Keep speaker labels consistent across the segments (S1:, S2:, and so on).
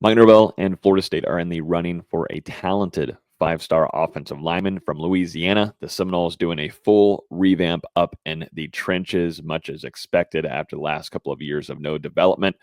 S1: Mike Norvell and Florida State are in the running for a talented five-star offensive lineman from Louisiana. The Seminoles doing a full revamp up in the trenches, much as expected after the last couple of years of no development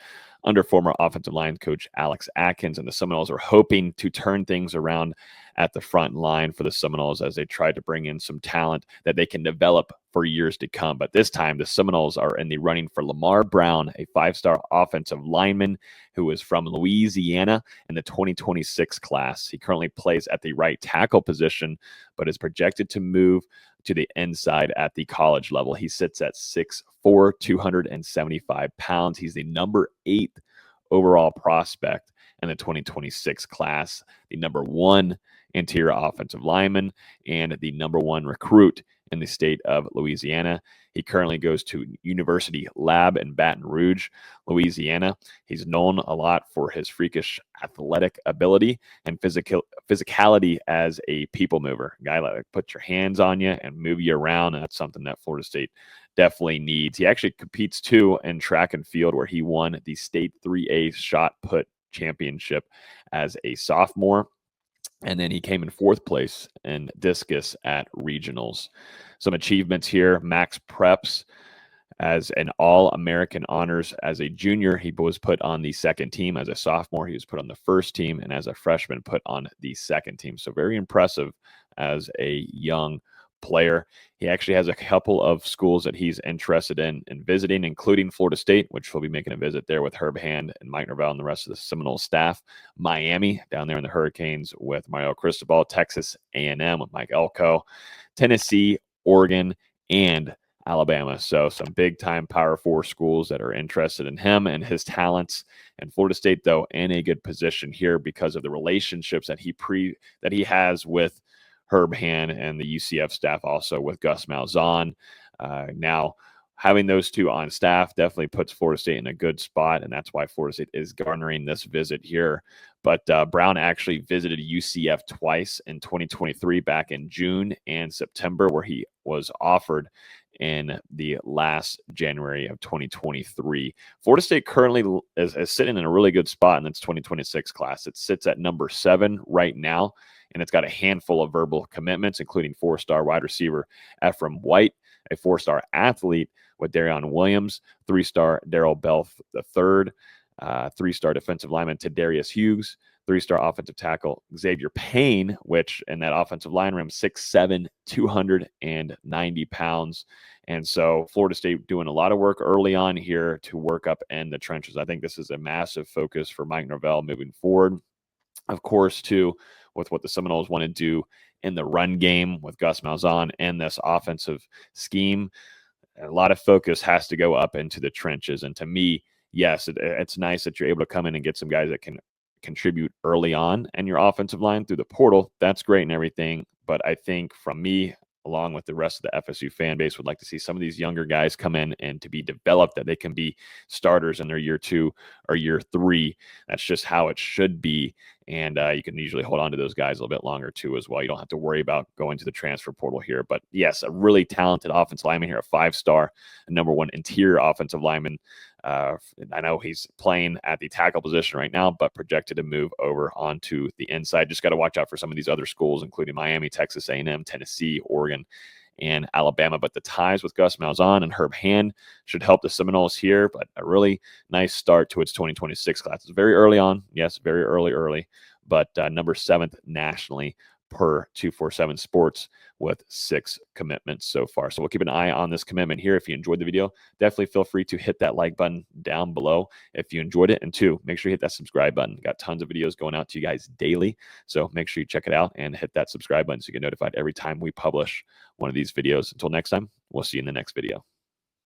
S1: under former offensive line coach Alex Atkins. And the Seminoles are hoping to turn things around at the front line for the Seminoles as they try to bring in some talent that they can develop for years to come. But this time, the Seminoles are in the running for Lamar Brown, a five-star offensive lineman who is from Louisiana in the 2026 class. He currently plays at the right tackle position, but is projected to move to the inside at the college level. He sits at 6'4", 275 pounds. He's the number 8 overall prospect in the 2026 class, the number 1 interior offensive lineman, and the number 1 recruit in the state of Louisiana. He currently goes to University Lab in Baton Rouge, Louisiana. He's known a lot for his freakish athletic ability and physicality as a people mover. A guy that put your hands on you and move you around, and that's something that Florida State definitely needs. He actually competes too in track and field, where he won the state 3A shot put championship as a sophomore. And then he came in 4th place in discus at regionals. Some achievements here: max preps as an All-American honors as a junior. He was put on the 2nd team. As a sophomore, he was put on the 1st team, and as a freshman, put on the 2nd team. So very impressive as a young player. He actually has a couple of schools that he's interested in visiting, including Florida State, which we'll be making a visit there with Herb Hand and Mike Norvell and the rest of the Seminole staff. Miami, down there in the Hurricanes with Mario Cristobal. Texas A&M with Mike Elko. Tennessee, Oregon, and Alabama. So some big-time Power 4 schools that are interested in him and his talents. And Florida State, though, in a good position here because of the relationships that he has with Herb Hand and the UCF staff, also with Gus Malzahn. Now, having those two on staff definitely puts Florida State in a good spot, and that's why Florida State is garnering this visit here. But Brown actually visited UCF twice in 2023, back in June and September, where he was offered in the last January of 2023. Florida State currently is sitting in a really good spot in its 2026 class. It sits at number 7 right now, and it's got a handful of verbal commitments, including 4-star wide receiver Ephraim White, a 4-star athlete with Darion Williams, 3-star Darrell Bell III, 3-star defensive lineman Tadarius Hughes, 3-star offensive tackle Xavier Payne, which in that offensive line room, 6'7", 290 pounds. And so Florida State doing a lot of work early on here to work up in the trenches. I think this is a massive focus for Mike Norvell moving forward. Of course, too, with what the Seminoles want to do in the run game with Gus Malzahn and this offensive scheme, a lot of focus has to go up into the trenches. And to me, yes, it's nice that you're able to come in and get some guys that can contribute early on in your offensive line through the portal. That's great and everything. But I think from me, along with the rest of the FSU fan base, would like to see some of these younger guys come in and to be developed, that they can be starters in their year 2 or year 3. That's just how it should be. And you can usually hold on to those guys a little bit longer too as well. You don't have to worry about going to the transfer portal here. But yes, a really talented offensive lineman here, a 5-star, number 1 interior offensive lineman. I know he's playing at the tackle position right now, but projected to move over onto the inside. Just got to watch out for some of these other schools, including Miami, Texas A&M, Tennessee, Oregon, and Alabama. But the ties with Gus Malzahn and Herb Hand should help the Seminoles here. But a really nice start to its 2026 class. It's very early on. Yes, very early. But number 7th nationally per 247 Sports with 6 commitments so far. So we'll keep an eye on this commitment here. If you enjoyed the video, definitely feel free to hit that like button down below if you enjoyed it. And 2, make sure you hit that subscribe button. Got tons of videos going out to you guys daily. So make sure you check it out and hit that subscribe button so you get notified every time we publish one of these videos. Until next time, we'll see you in the next video.